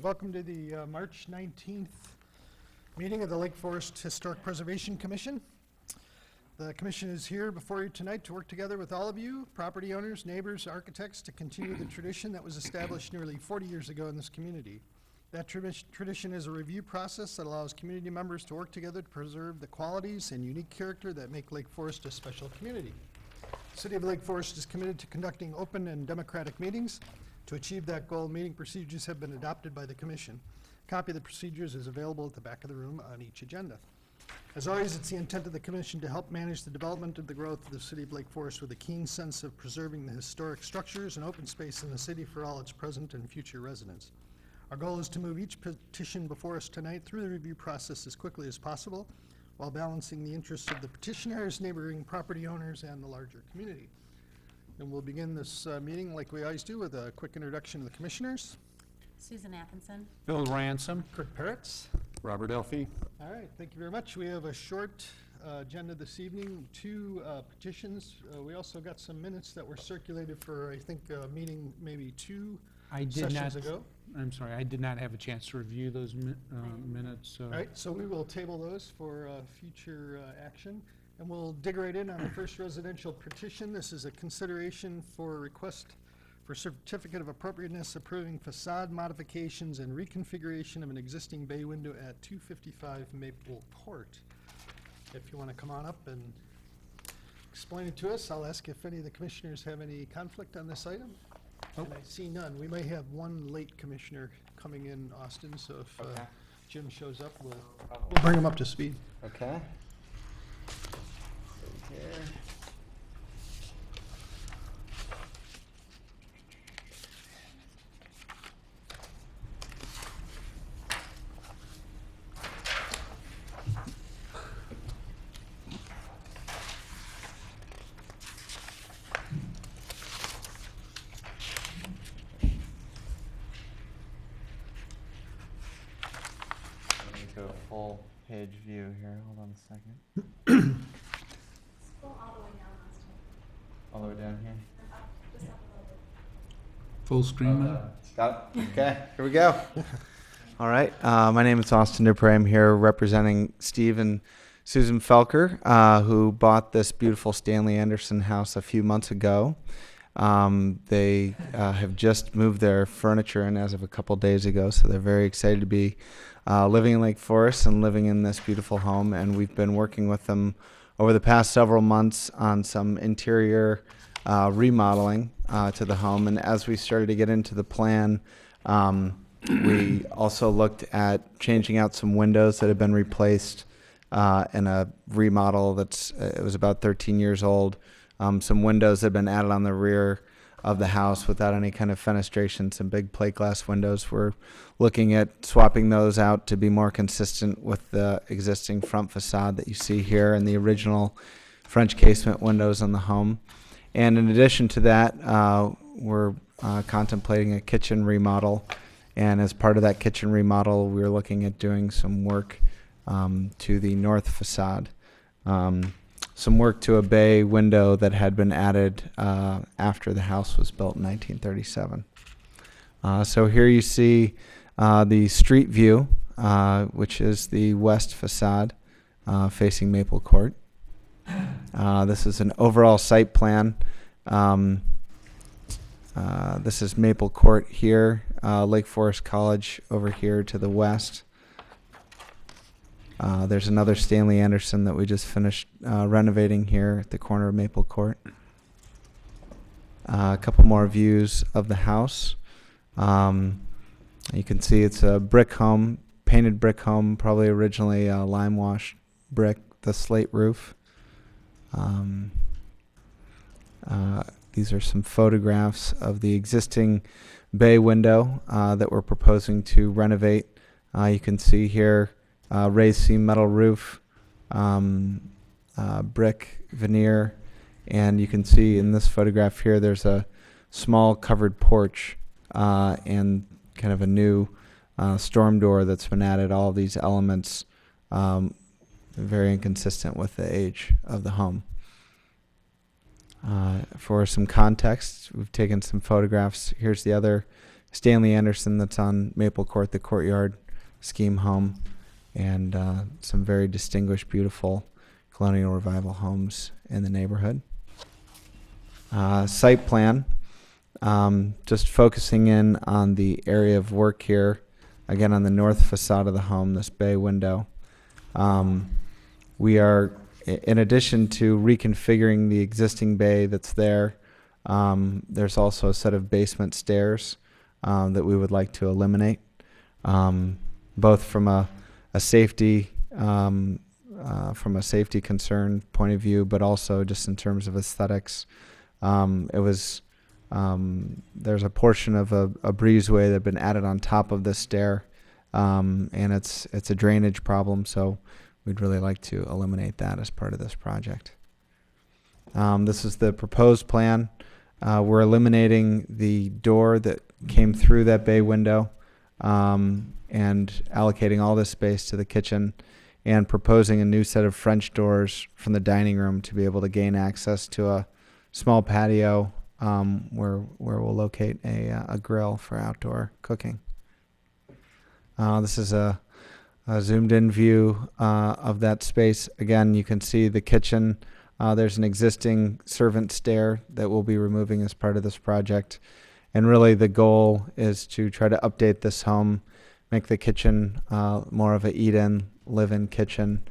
welcome to the March 19th meeting of the Lake Forest Historic Preservation Commission. The commission is here before you tonight to work together with all of you, property owners, neighbors, architects, to continue the tradition that was established nearly 40 years ago in this community. That tradition is a review process that allows community members to work together to preserve the qualities and unique character that make Lake Forest a special community. The City of Lake Forest is committed to conducting open and democratic meetings. To achieve that goal, meeting procedures have been adopted by the Commission. A copy of the procedures is available at the back of the room on each agenda. As always, it's the intent of the Commission to help manage the development and the growth of the City of Lake Forest with a keen sense of preserving the historic structures and open space in the city for all its present and future residents. Our goal is to move each petition before us tonight through the review process as quickly as possible, while balancing the interests of the petitioners, neighboring property owners, and the larger community. And we'll begin this meeting like we always do with a quick introduction of the commissioners. Susan Atkinson. Bill Ransom. Kirk Peretz. Robert Elfie. All right, thank you very much. We have a short agenda this evening, two petitions. We also got some minutes that were circulated for, I think, a meeting maybe two sessions ago. I'm sorry, I did not have a chance to review those minutes. So. All right, so we will table those for future action. And we'll dig right in on the first residential petition. This is a consideration for a request for certificate of appropriateness approving facade modifications and reconfiguration of an existing bay window at 255 Maple Court. If you want to come on up and explain it to us, I'll ask if any of the commissioners have any conflict on this item. And I see none. We may have one late commissioner coming in, Austin, so if Jim shows up, we'll bring him up to speed. Okay. Here. Let me go full page view here. Hold on a second. All the way down here. Full screen. Got it. Okay, here we go. All right. My name is Austin Dupre. I'm here representing Steve and Susan Felker, who bought this beautiful Stanley Anderson house a few months ago. They have just moved their furniture in as of a couple days ago, so they're very excited to be living in Lake Forest and living in this beautiful home. And we've been working with them over the past several months on some interior remodeling to the home. And as we started to get into the plan, we also looked at changing out some windows that had been replaced in a remodel it was about 13 years old. Some windows that had been added on the rear of the house without any kind of fenestration, some big plate glass windows. We're looking at swapping those out to be more consistent with the existing front facade that you see here and the original French casement windows on the home. And in addition to that, we're contemplating a kitchen remodel. And as part of that kitchen remodel, we're looking at doing some work to the north facade. Some work to a bay window that had been added after the house was built in 1937. So here you see the street view, which is the west facade facing Maple Court. This is an overall site plan. This is Maple Court here, Lake Forest College over here to the west. There's another Stanley Anderson that we just finished renovating here at the corner of Maple Court. A couple more views of the house. You can see it's a brick home, painted brick home, probably originally lime wash brick, the slate roof. These are some photographs of the existing bay window that we're proposing to renovate. You can see here raised seam metal roof, brick veneer, and you can see in this photograph here there's a small covered porch and kind of a new storm door that's been added. All of these elements very inconsistent with the age of the home. For some context, we've taken some photographs. Here's the other Stanley Anderson that's on Maple Court, the Courtyard scheme home, and some very distinguished, beautiful colonial revival homes in the neighborhood. Site plan, just focusing in on the area of work here, again on the north facade of the home, this bay window. We are, in addition to reconfiguring the existing bay that's there, there's also a set of basement stairs that we would like to eliminate, both from a safety concern point of view, but also just in terms of aesthetics. There's a portion of a breezeway that had been added on top of this stair, and it's a drainage problem, so we'd really like to eliminate that as part of this project. This is the proposed plan. We're eliminating the door that came through that bay window, and allocating all this space to the kitchen, and proposing a new set of French doors from the dining room to be able to gain access to a small patio where we'll locate a grill for outdoor cooking. This is a zoomed in view of that space. Again, you can see the kitchen. There's an existing servant stair that we'll be removing as part of this project. And really the goal is to try to update this home, make the kitchen more of a eat-in, live-in kitchen.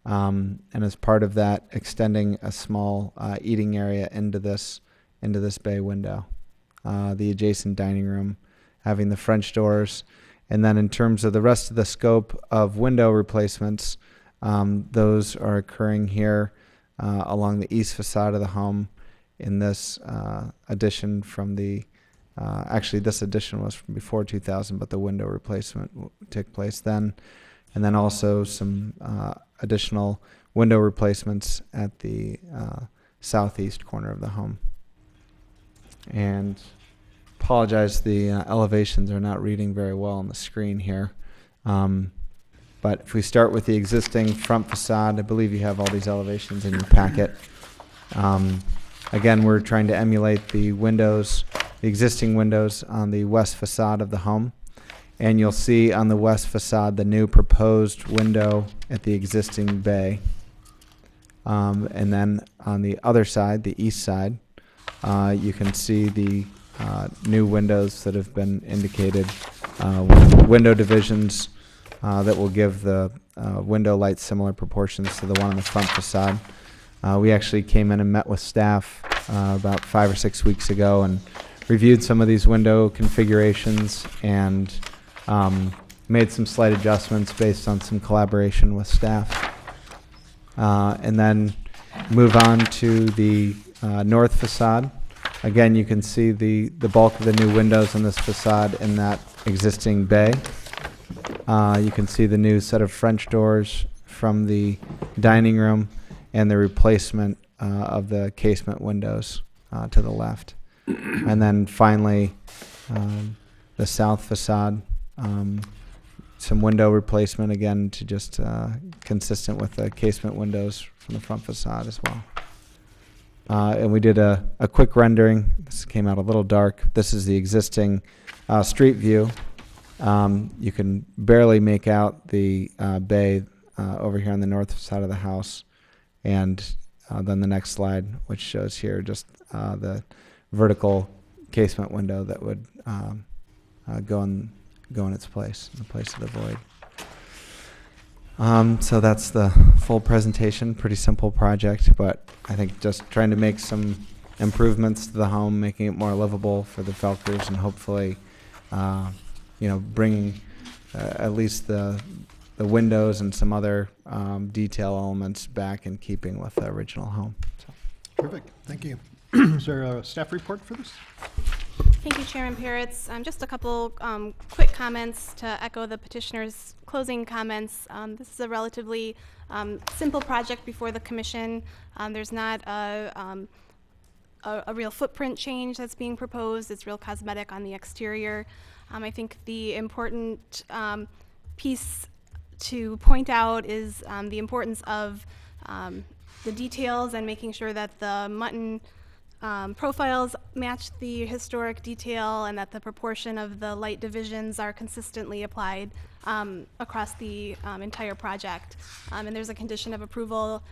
And as part of that, extending a small eating area into this bay window. The adjacent dining room, having the French doors. And then in terms of the rest of the scope of window replacements, those are occurring here along the east facade of the home in this addition from the, actually this addition was from before 2000, but the window replacement took place then. And then also some additional window replacements at the southeast corner of the home. And apologize, the elevations are not reading very well on the screen here. But if we start with the existing front facade, I believe you have all these elevations in your packet. Again, we're trying to emulate the windows, the existing windows on the west facade of the home. And you'll see on the west facade the new proposed window at the existing bay. And then on the other side, the east side, you can see the new windows that have been indicated, window divisions that will give the window lights similar proportions to the one on the front facade. We actually came in and met with staff about 5 or 6 weeks ago and reviewed some of these window configurations and made some slight adjustments based on some collaboration with staff. And then move on to the north facade. Again, you can see the bulk of the new windows on this facade in that existing bay. You can see the new set of French doors from the dining room and the replacement of the casement windows to the left. And then finally, the south facade, some window replacement again to just consistent with the casement windows from the front facade as well. And we did a quick rendering. This came out a little dark. This is the existing street view. You can barely make out the bay over here on the north side of the house. And then the next slide, which shows here just the vertical casement window that would go in its place, in the place of the void. So that's the full presentation. Pretty simple project, but I think just trying to make some improvements to the home, making it more livable for the Felkers, and hopefully, bringing at least the windows and some other detail elements back in keeping with the original home. So. Terrific. Thank you. Is there a staff report for this? Thank you, Chairman Peretz. Just a couple quick comments to echo the petitioner's closing comments. This is a relatively simple project before the commission. There's not a real footprint change that's being proposed. It's real cosmetic on the exterior. I think the important piece to point out is the importance of the details and making sure that the mutton profiles match the historic detail and that the proportion of the light divisions are consistently applied across the entire project. And there's a condition of approval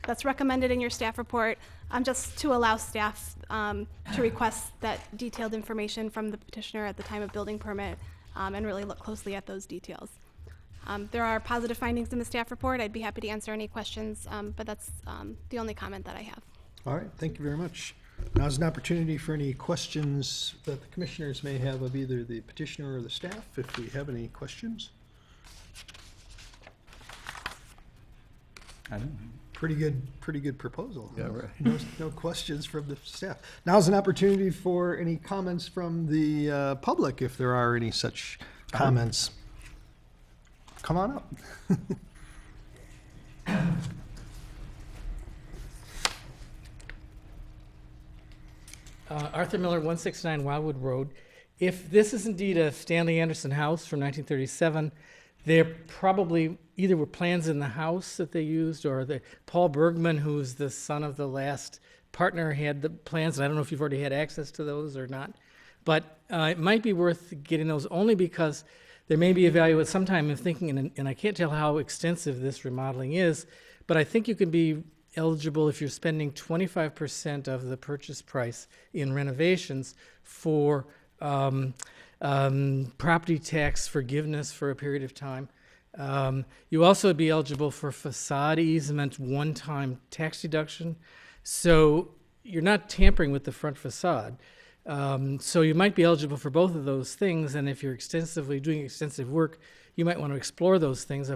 that's recommended in your staff report, just to allow staff to request that detailed information from the petitioner at the time of building permit and really look closely at those details. There are positive findings in the staff report. I'd be happy to answer any questions, but that's the only comment that I have. All right, thank you very much. Now's an opportunity for any questions that the commissioners may have of either the petitioner or the staff, if we have any questions. I don't Pretty good proposal. Yeah, right. No questions from the staff. Now's an opportunity for any comments from the public, if there are any such comments. Come on up. Arthur Miller, 169 Wildwood Road. If this is indeed a Stanley Anderson house from 1937, there probably either were plans in the house that they used, or Paul Bergman, who's the son of the last partner, had the plans. And I don't know if you've already had access to those or not. But it might be worth getting those, only because there may be a value at some time of thinking, and I can't tell how extensive this remodeling is, but I think you can be eligible if you're spending 25% of the purchase price in renovations for property tax forgiveness for a period of time. You also would be eligible for facade easement one-time tax deduction. So you're not tampering with the front facade. So you might be eligible for both of those things, and if you're doing extensive work, you might want to explore those things.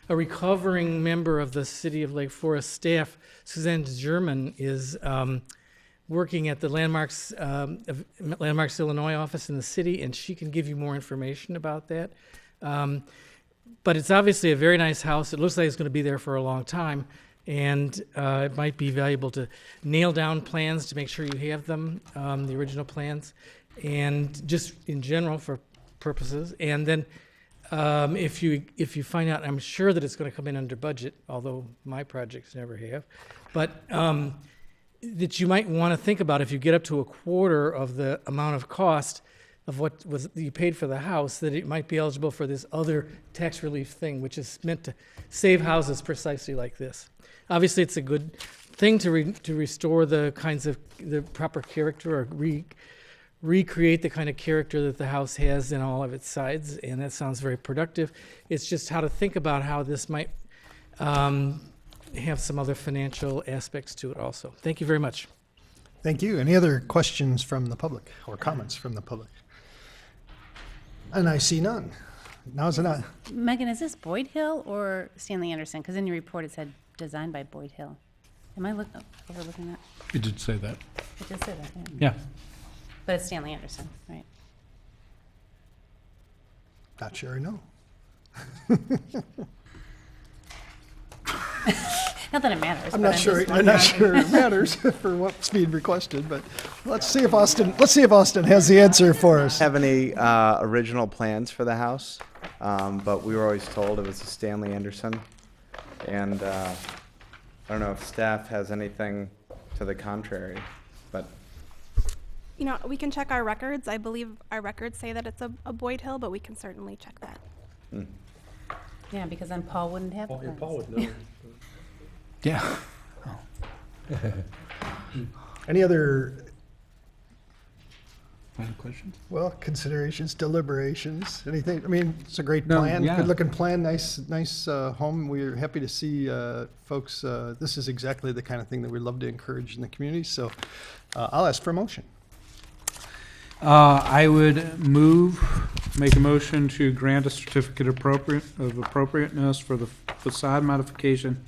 A recovering member of the City of Lake Forest staff, Suzanne German, is working at the Landmarks Illinois office in the city, and she can give you more information about that. But it's obviously a very nice house. It looks like it's going to be there for a long time, and it might be valuable to nail down plans to make sure you have them, the original plans, and just in general for purposes. And then if you find out, I'm sure that it's going to come in under budget, although my projects never have, but that you might want to think about, if you get up to a quarter of the amount of cost of what you paid for the house, that it might be eligible for this other tax relief thing, which is meant to save houses precisely like this. Obviously, it's a good thing to restore the proper character, or recreate the kind of character that the house has in all of its sides, and that sounds very productive. It's just how to think about how this might have some other financial aspects to it also. Thank you very much. Thank you. Any other questions from the public or comments from the public? And I see none. Now's an Megan, is this Boyd Hill or Stanley Anderson? Because in your report it said designed by Boyd Hill. Am I overlooking that? You did say that. It did say that, yeah. Yeah. But it's Stanley Anderson, right? not sure I know. Not that it matters. I'm but not sure. just I'm not wondering. sure it matters for what's being requested, but let's see if Austin. Let's see if Austin has the answer for us. Have any original plans for the house, but we were always told it was a Stanley Anderson, and I don't know if staff has anything to the contrary, but You know, we can check our records. I believe our records say that it's a Boyd Hill, but we can certainly check that. Yeah, because then Paul wouldn't have the plans. Paul would know. Yeah. Any other, Any questions? well, considerations, deliberations, anything? I mean, it's a great No, plan, yeah. good-looking plan, nice home. We're happy to see folks, this is exactly the kind of thing that we love to encourage in the community, so I'll ask for a motion. I would make a motion to grant a certificate of appropriateness for the facade modification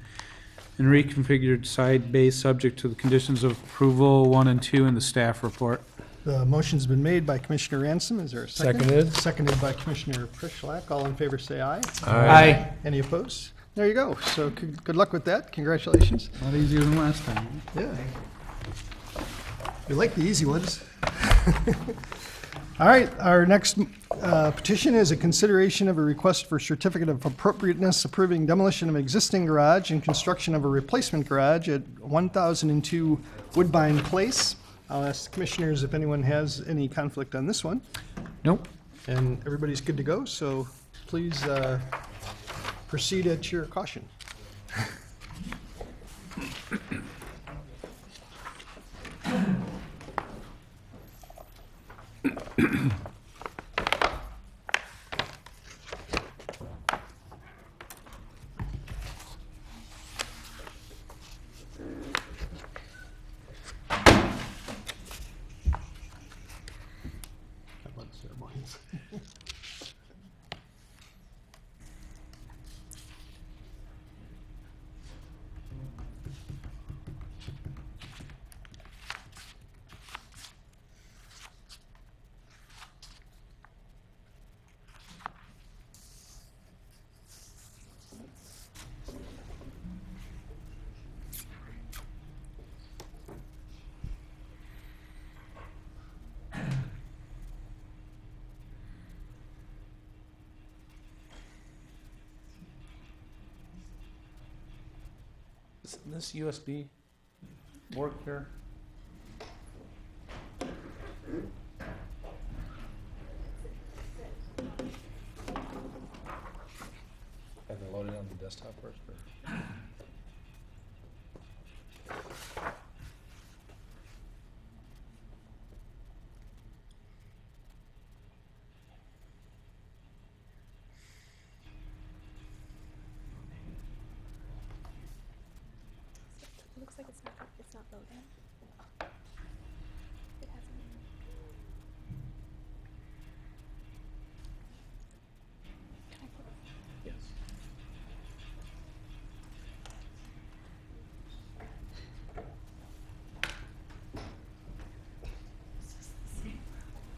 and reconfigured side base subject to the conditions of approval 1 and 2 in the staff report. The motion's been made by Commissioner Ransom. Is there a second? Seconded. Seconded by Commissioner Prishlak. All in favor, say aye. Aye. Any opposed? There you go. So good luck with that. Congratulations. A lot easier than last time. Yeah. We like the easy ones. All right, our next petition is a consideration of a request for certificate of appropriateness approving demolition of existing garage and construction of a replacement garage at 1002 Woodbine Place. I'll ask the commissioners if anyone has any conflict on this one. Nope. And everybody's good to go, so please proceed at your caution. Does this USB work here? Have they loaded on the desktop first? Or? It looks like it's not loading. It hasn't. Can I put it? Yes.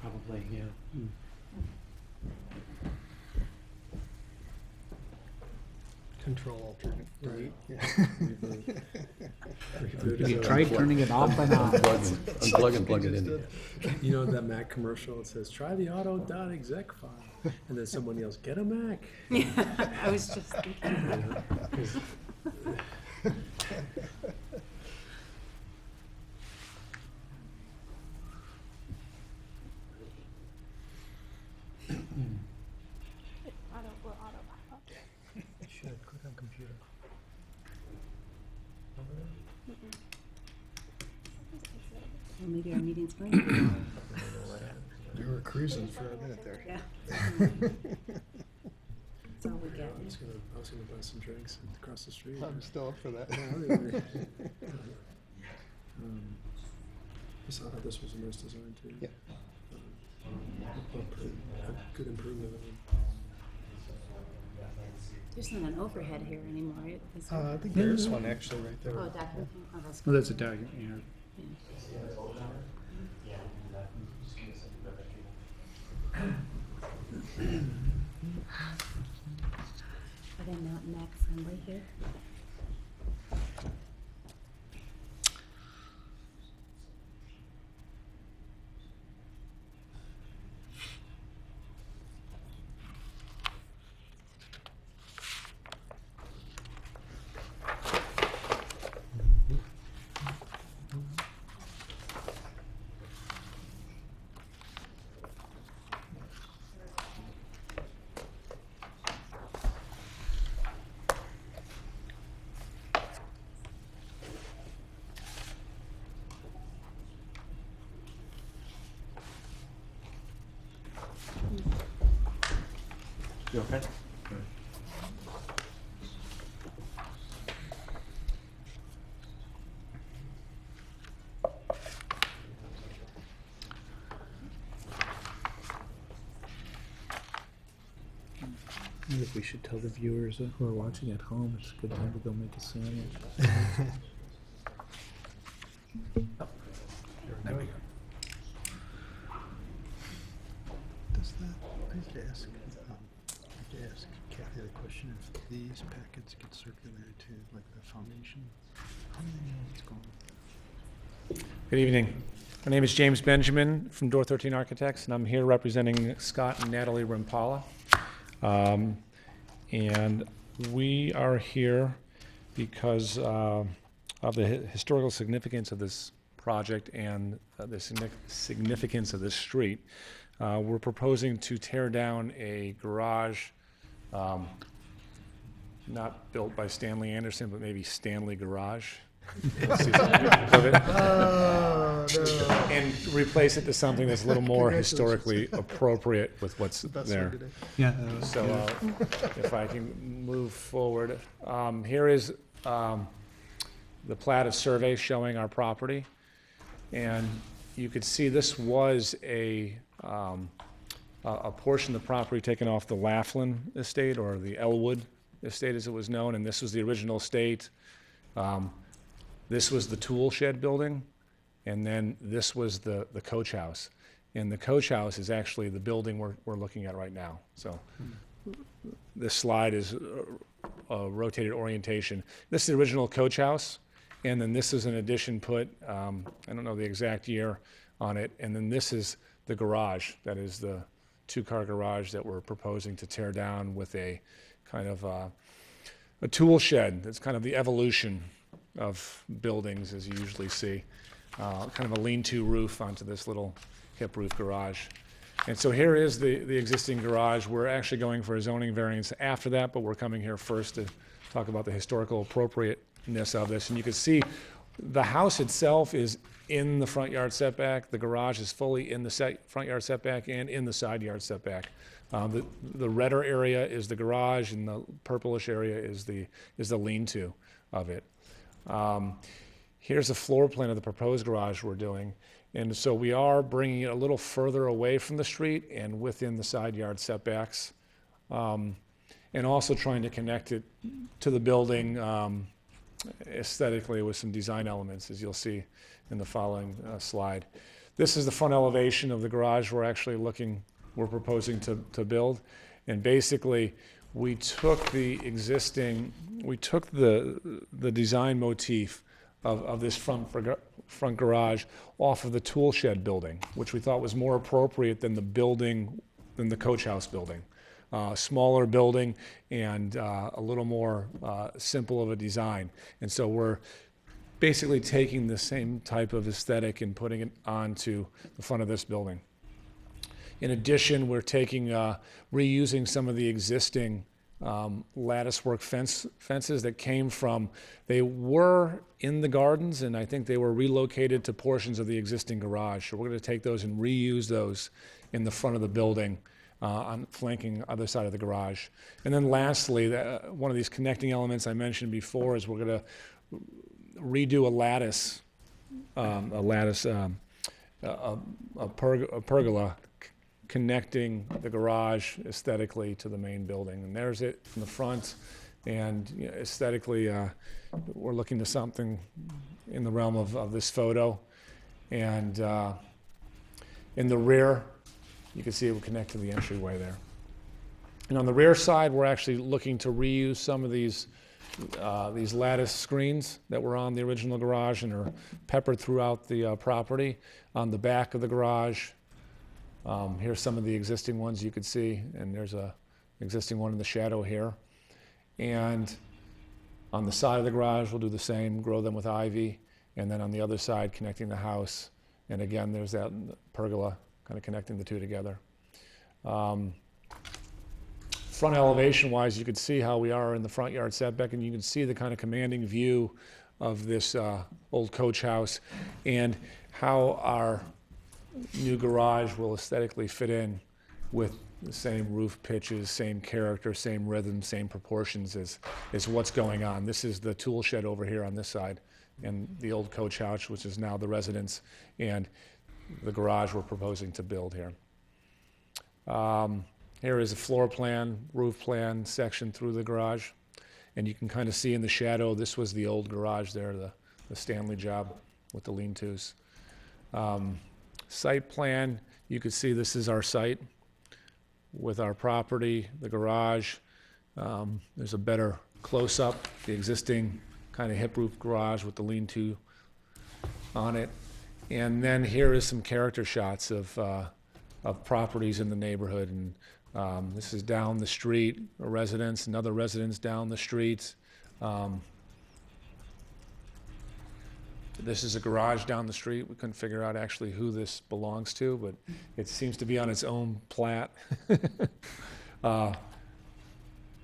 Probably, yeah. Control alternate delete. You tried turning it off and on. Unplug and plug it in. You know that Mac commercial? It says, try the auto.exec file. And then someone yells, get a Mac. Yeah, I was just thinking. Will auto pop up. Should click on computer. Well, maybe our meeting's going to be long. We were cruising for a minute there. Yeah. That's all we get. I was gonna buy some drinks across the street. I'm still up for that. I saw that this was a nice design too. Yeah. A good improvement. There's not an overhead here anymore, right? Is there? I think there's one actually right there. Oh, document. Oh, that's Well, good. that's a document, yeah. Are they not Mac friendly here? You okay? I think we should tell the viewers who are watching at home it's a good time to go make a sandwich. There we go. Does that, I have to ask Kathy the question if these packets get circulated to like the foundation? How do they know what's going on? Good evening. My name is James Benjamin from Door 13 Architects, and I'm here representing Scott and Natalie Rimpala. And we are here because of the historical significance of this project and the significance of this street. We're proposing to tear down a garage not built by Stanley Anderson, but maybe Stanley Garage. Let's see some pictures of it. And replace it to something that's a little more historically appropriate with what's there. Yeah. So if I can move forward. Here is the plat of survey showing our property. And you could see this was a portion of the property taken off the Laughlin estate, or the Elwood estate as it was known, and this was the original estate. This was the tool shed building, and then this was the coach house. And the coach house is actually the building we're looking at right now. So this slide is a rotated orientation. This is the original coach house, and then this is an addition put, I don't know the exact year on it, and then this is the garage. That is the two-car garage that we're proposing to tear down with a kind of a tool shed. That's kind of the evolution of buildings as you usually see. Kind of a lean-to roof onto this little hip roof garage. And so here is the existing garage. We're actually going for a zoning variance after that, but we're coming here first to talk about the historical appropriateness of this. And you can see the house itself is in the front yard setback. The garage is fully in the front yard setback and in the side yard setback. The redder area is the garage, and the purplish area is the lean-to of it. Here's a floor plan of the proposed garage we're doing. And so we are bringing it a little further away from the street and within the side yard setbacks, and also trying to connect it to the building aesthetically with some design elements, as you'll see in the following slide. This is the front elevation of the garage we're proposing to build. And basically, we took the design motif of this front garage off of the tool shed building, which we thought was more appropriate than the coach house building. Smaller building and a little more simple of a design. And so we're basically taking the same type of aesthetic and putting it onto the front of this building. In addition, we're reusing some of the existing lattice work fences that came from, they were in the gardens, and I think they were relocated to portions of the existing garage. So we're going to take those and reuse those in the front of the building on flanking other side of the garage. And then lastly, one of these connecting elements I mentioned before is we're going to redo a pergola connecting the garage aesthetically to the main building. And there's it from the front. And aesthetically, we're looking to something in the realm of this photo. And in the rear, you can see it will connect to the entryway there. And on the rear side, we're actually looking to reuse some of these lattice screens that were on the original garage and are peppered throughout the property. On the back of the garage, here's some of the existing ones you could see, and there's an existing one in the shadow here. And on the side of the garage, we'll do the same, grow them with ivy, and then on the other side, connecting the house. And again, there's that pergola kind of connecting the two together. Front elevation-wise, you can see how we are in the front yard setback, and you can see the kind of commanding view of this old coach house and how our new garage will aesthetically fit in with the same roof pitches, same character, same rhythm, same proportions as what's going on. This is the tool shed over here on this side, and the old coach house, which is now the residence, and the garage we're proposing to build here. Here is a floor plan, roof plan section through the garage, and you can kind of see in the shadow, this was the old garage there, the Stanley job with the lean-tos. Site plan, you can see this is our site with our property, the garage. There's a better close-up, the existing kind of hip roof garage with the lean-to on it. And then here is some character shots of properties in the neighborhood. And this is down the street, a residence, another residence down the street. This is a garage down the street. We couldn't figure out actually who this belongs to, but it seems to be on its own plat.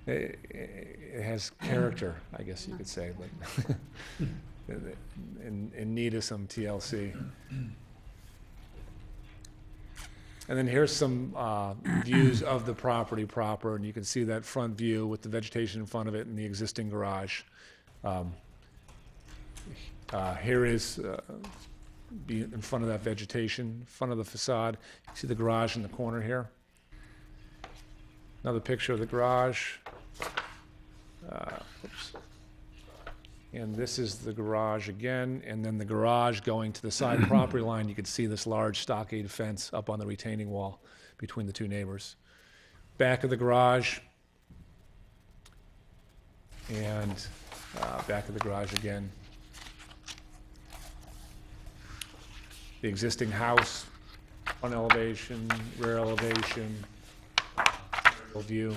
It has character, I guess you could say, but in need of some TLC. And then here's some views of the property proper, and you can see that front view with the vegetation in front of it and the existing garage. Here is in front of that vegetation, front of the facade. You see the garage in the corner here. Another picture of the garage. Oops. And this is the garage again, and then the garage going to the side property line. You can see this large stockade fence up on the retaining wall between the two neighbors. Back of the garage, and back of the garage again. The existing house, front elevation, rear elevation, view.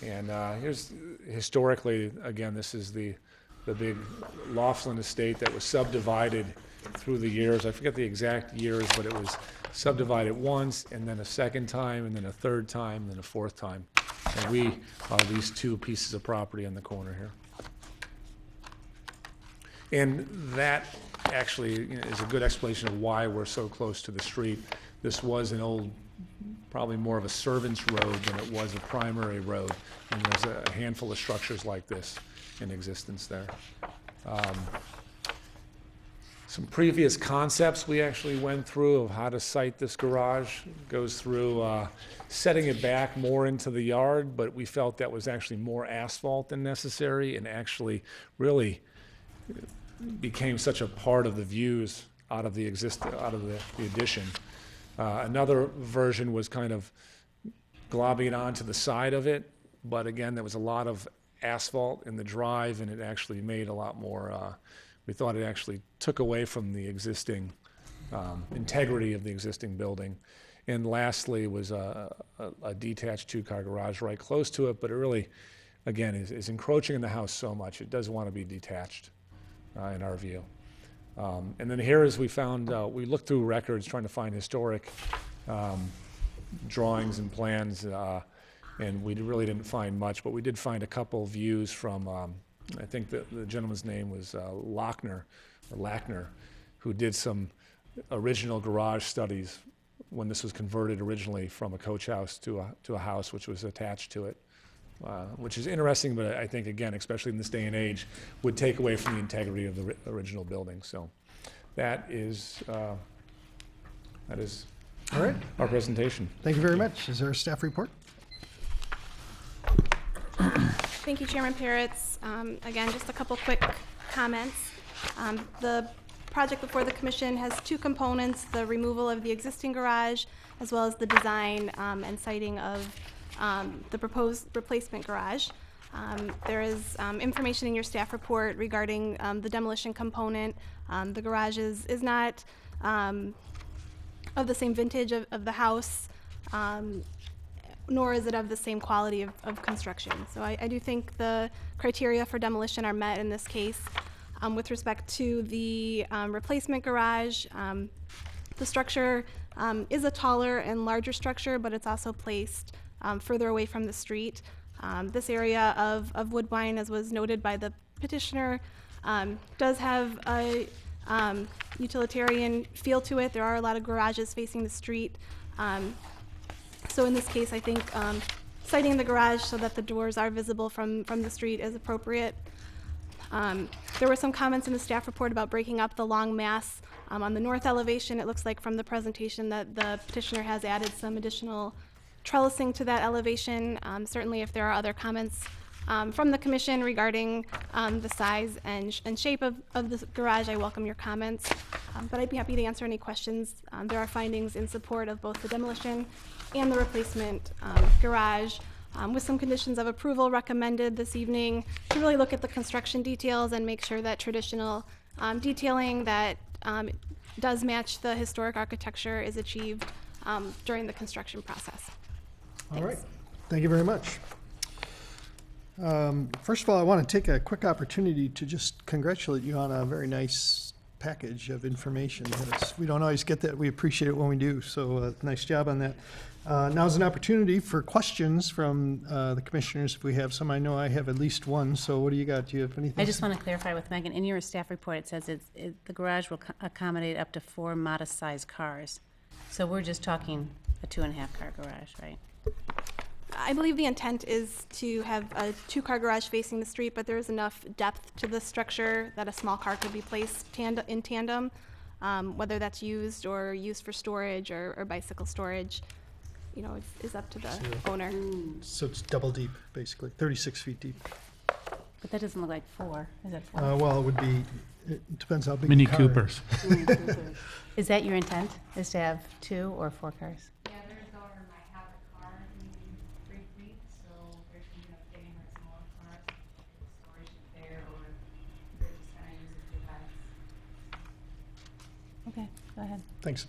And here's historically, again, this is the big Laughlin estate that was subdivided through the years. I forget the exact years, but it was subdivided once, and then a second time, and then a third time, and then a fourth time. And we are these two pieces of property in the corner here. And that actually is a good explanation of why we're so close to the street. This was an old, probably more of a servant's road than it was a primary road. And there's a handful of structures like this in existence there. Some previous concepts we actually went through of how to site this garage. It goes through setting it back more into the yard, but we felt that was actually more asphalt than necessary, and actually really became such a part of the views out of the addition. Another version was kind of globbing it onto the side of it, but again, there was a lot of asphalt in the drive, and it actually made a lot more, we thought it actually took away from the existing integrity of the existing building. And lastly was a detached two-car garage right close to it, but it really, again, is encroaching in the house so much. It does want to be detached in our view. And then here is we found, we looked through records trying to find historic drawings and plans, and we really didn't find much, but we did find a couple views from, I think the gentleman's name was Lackner, who did some original garage studies when this was converted originally from a coach house to a house which was attached to it. Which is interesting, but I think, again, especially in this day and age, would take away from the integrity of the original building. So that is All right. our presentation. Thank you very much. Is there a staff report? Thank you, Chairman Peretz. Again, just a couple quick comments. The project before the commission has two components: the removal of the existing garage, as well as the design and siting of the proposed replacement garage. There is information in your staff report regarding the demolition component. The garage is not of the same vintage of the house, nor is it of the same quality of construction. So I do think the criteria for demolition are met in this case. With respect to the replacement garage, the structure is a taller and larger structure, but it's also placed further away from the street. This area of Woodbine, as was noted by the petitioner, does have a utilitarian feel to it. There are a lot of garages facing the street. So in this case, I think siting the garage so that the doors are visible from the street is appropriate. There were some comments in the staff report about breaking up the long mass. On the north elevation, it looks like from the presentation that the petitioner has added some additional trellising to that elevation. Certainly if there are other comments from the commission regarding the size and shape of the garage, I welcome your comments. But I'd be happy to answer any questions. There are findings in support of both the demolition and the replacement garage, with some conditions of approval recommended this evening to really look at the construction details and make sure that traditional Detailing that does match the historic architecture is achieved during the construction process. All right, thank you very much. First of all, I want to take a quick opportunity to just congratulate you on a very nice package of information. We don't always get that. We appreciate it when we do, so nice job on that. Now's an opportunity for questions from the commissioners, if we have some. I know I have at least one, so what do you got? Do you have anything? I just want to clarify with Megan, in your staff report, it says the garage will accommodate up to 4 modest-sized cars. So we're just talking a 2.5-car garage, right? I believe the intent is to have a 2-car garage facing the street, but there is enough depth to the structure that a small car could be placed in tandem, whether that's used for storage or bicycle storage. You know, is up to the owner. So it's double deep, basically, 36 feet deep. But that doesn't look like 4. Is that 4? Well, it would be, it depends how big Mini the car Coopers. Is that your intent, is to have 2 or 4 cars? Yeah, there's owner might have a car maybe 3 feet, so there's gonna be enough getting with smaller cars, storage is there, or they're just gonna use it for bikes. Okay, go ahead. Thanks.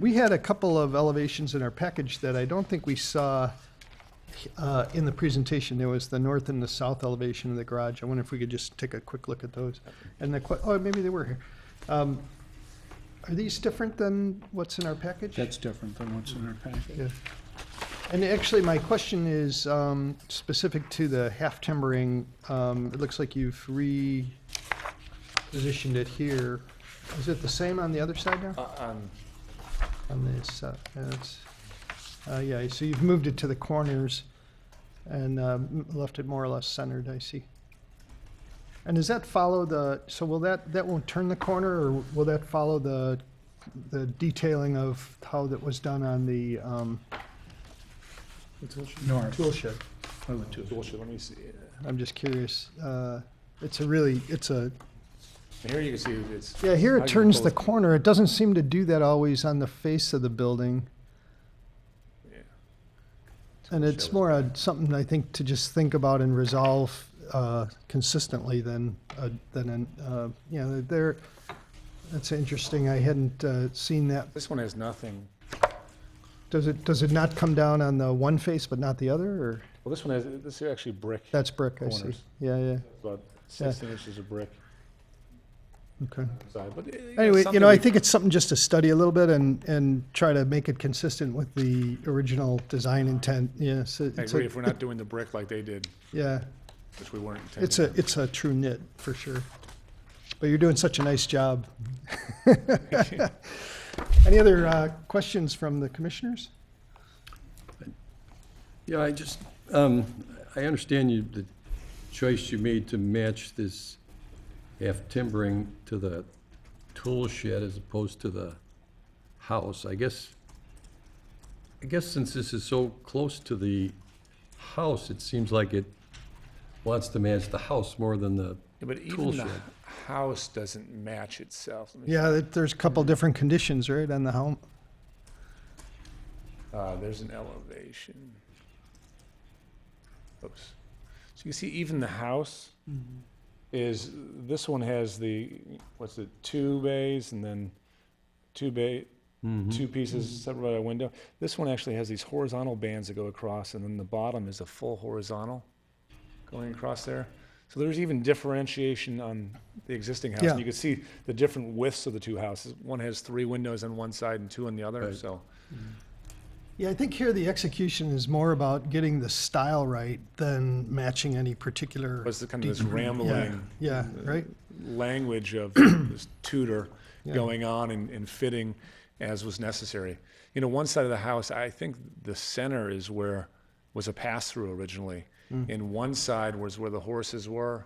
We had a couple of elevations in our package that I don't think we saw in the presentation. There was the north and the south elevation of the garage. I wonder if we could just take a quick look at those. And maybe they were here. Are these different than what's in our package? That's different than what's in our package. Yeah. And actually, my question is specific to the half timbering. It looks like you've repositioned it here. Is it the same on the other side now? On this, yeah, so you've moved it to the corners and left it more or less centered, I see. And does that follow so will that won't turn the corner, or will that follow the detailing of how that was done on the North. tool shed? Oh, the two. Let me see. I'm just curious. Here you can see it's. Yeah, here how it you turns the both- corner. It doesn't seem to do that always on the face of the building. Yeah. And it's Shows more that. something I think to just think about and resolve consistently than that's interesting. I hadn't seen that. This one has nothing. Does it not come down on the one face but not the other, or? Well, this is actually brick. That's brick, I see. Corners. Yeah, About 16 inches of brick okay. side. But Anyway, something I we- think it's something just to study a little bit and try to make it consistent with the original design intent. Yes. I agree, if we're not doing the brick like they did, Yeah, which we weren't intending. it's a true knit, for sure. But you're doing such a nice job. Any other questions from the commissioners? Yeah, I just, I understand the choice you made to match this half timbering to the tool shed as opposed to the house. I guess since this is so close to the house, it seems like it wants to match the house more than the Yeah, but tool even the shed. house doesn't match itself. Let me Yeah, there's a couple different conditions, right, on the home? There's an elevation. Oops. So you can see even the house is, this one has what's it, 2 bays and then 2 pieces separate by a window. This one actually has these horizontal bands that go across, and then the bottom is a full horizontal going across there. So there's even differentiation on the existing house. Yeah. And you can see the different widths of the 2 houses. One has 3 windows on one side and 2 on the other, Right. so. Yeah, I think here the execution is more about getting the style right than matching any particular. What's the kind of this deep- rambling Yeah, right? language of this tutor Yeah. going on and fitting as was necessary. You know, one side of the house, I think the center is where was a pass-through originally. And one side was where the horses were.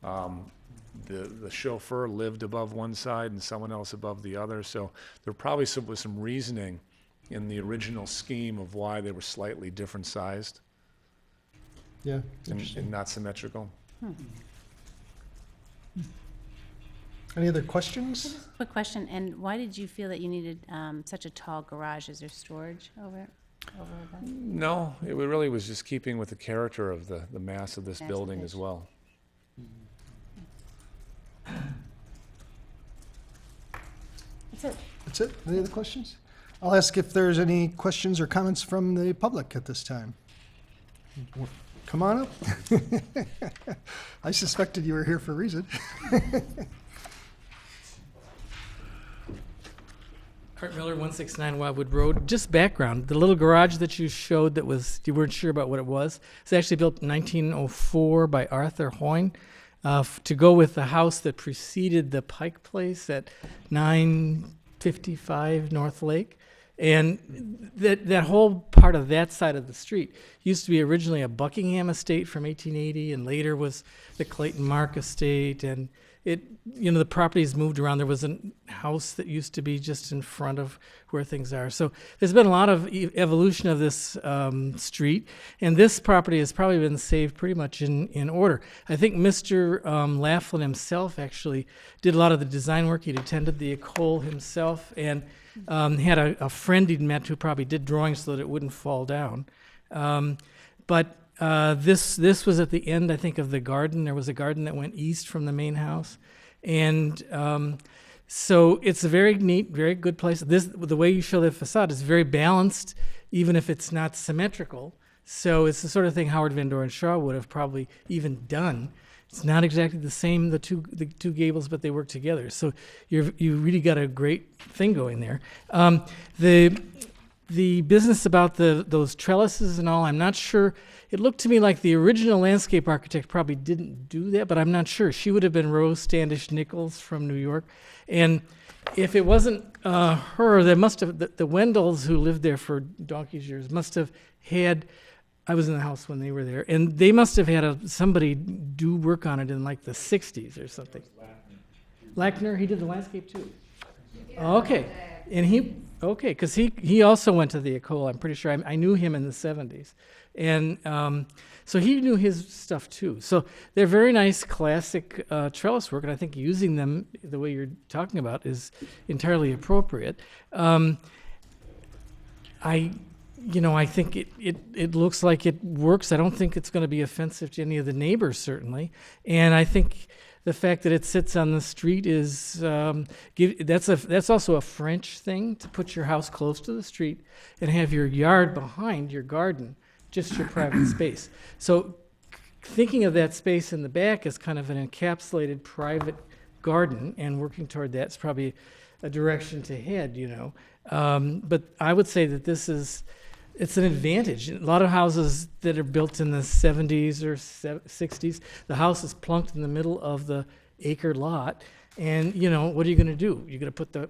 The chauffeur lived above one side and someone else above the other. So there probably was some reasoning in the original scheme of why they were slightly different sized Yeah, and interesting. not symmetrical. Any other questions? Quick question, and why did you feel that you needed such a tall garage? Is there storage over that? No, it really was just keeping with the character of the mass of this Mass of building it. as well. That's it. That's it? Any other questions? I'll ask if there's any questions or comments from the public at this time. Come on up. I suspected you were here for a reason. Art Miller, 169 Wildwood Road. Just background, the little garage that you showed that was, you weren't sure about what it was, it's actually built in 1904 by Arthur Hoyne to go with the house that preceded the Pike Place at 955 North Lake. And that whole part of that side of the street used to be originally a Buckingham estate from 1880, and later was the Clayton Mark estate. And the properties moved around. There was a house that used to be just in front of where things are. So there's been a lot of evolution of this street, and this property has probably been saved pretty much in order. I think Mr. Laughlin himself actually did a lot of the design work. He'd attended the École himself, and had a friend he'd met who probably did drawings so that it wouldn't fall down. But this was at the end, I think, of the garden. There was a garden that went east from the main house. And so it's a very neat, very good place. The way you show the facade is very balanced, even if it's not symmetrical. So it's the sort of thing Howard Van Doren Shaw would have probably even done. It's not exactly the same, the two gables, but they work together. So you really got a great thing going there. The business about those trellises and all, I'm not sure. It looked to me like the original landscape architect probably didn't do that, but I'm not sure. She would have been Rose Standish Nichols from New York. And if it wasn't her, they must have, the Wendells who lived there for donkey's years must have had, I was in the house when they were there, and they must have had somebody do work on it in like the 60s or something. Lackner, he did the landscape too. Oh, okay. And because he also went to the École, I'm pretty sure. I knew him in the 70s. And so he knew his stuff too. So they're very nice classic trellis work, and I think using them the way you're talking about is entirely appropriate. I think it looks like it works. I don't think it's going to be offensive to any of the neighbors, certainly. And I think the fact that it sits on the street is that's also a French thing, to put your house close to the street and have your yard behind your garden, just your private space. So thinking of that space in the back as kind of an encapsulated private garden and working toward that's probably a direction to head, But I would say that it's an advantage. A lot of houses that are built in the 70s or 60s, the house is plunked in the middle of the acre lot, and what are you going to do? You're going to put the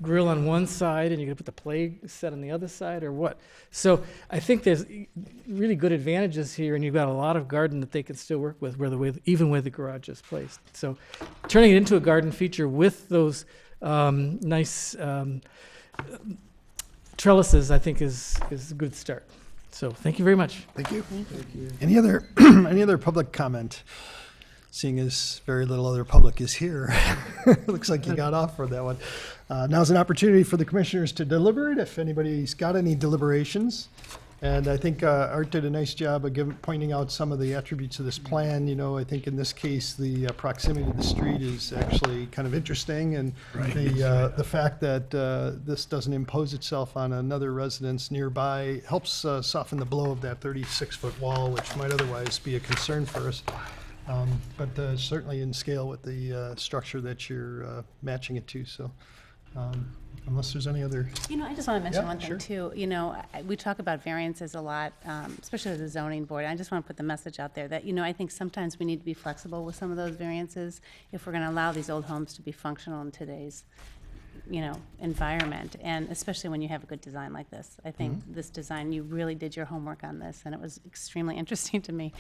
grill on one side and you're going to put the play set on the other side, or what? So I think there's really good advantages here, and you've got a lot of garden that they can still work with, even where the garage is placed. So turning it into a garden feature with those nice trellises, I think, is a good start. So thank you very much. Thank you. Any other public comment? Seeing as very little other public is here, looks like you got off for that one. Now's an opportunity for the commissioners to deliberate if anybody's got any deliberations. And I think Art did a nice job of pointing out some of the attributes of this plan. I think in this case, the proximity to the street is actually kind of interesting, and the fact that this doesn't impose itself on another residence nearby helps soften the blow of that 36-foot wall, which might otherwise be a concern for us. But certainly in scale with the structure that you're matching it to. So. Unless there's any other. I just want to mention one sure. thing too. We talk about variances a lot, especially with the zoning board. I just want to put the message out there that, I think sometimes we need to be flexible with some of those variances if we're going to allow these old homes to be functional in today's, environment, and especially when you have a good design like this. I think this design, you really did your homework on this, and it was extremely interesting to me.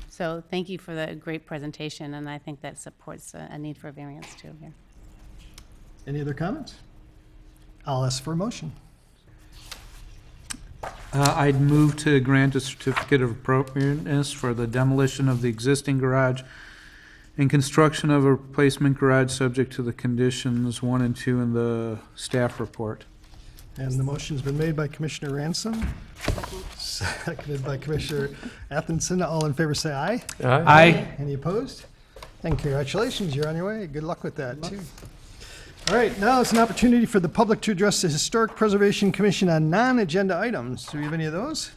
So thank you for the great presentation, and I think that supports a need for a variance too here. Any other comments? I'll ask for a motion. I'd move to grant a certificate of appropriateness for the demolition of the existing garage and construction of a replacement garage subject to the conditions 1 and 2 in the staff report. And the motion's been made by Commissioner Ransom, seconded by Commissioner Athenson. All in favor say aye. Aye. Any opposed? And congratulations, you're on your way. Good luck with that, too. All right, now it's an opportunity for the public to address the Historic Preservation Commission on non-agenda items. Do we have any of those?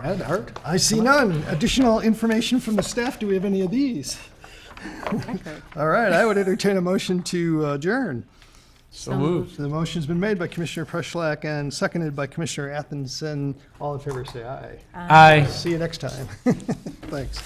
Ed, Art? I see none. Additional information from the staff. Do we have any of these? All right, I would entertain a motion to adjourn. So moved. The motion's been made by Commissioner Preschlack and seconded by Commissioner Athenson. All in favor, say aye. Aye. See you next time. Thanks.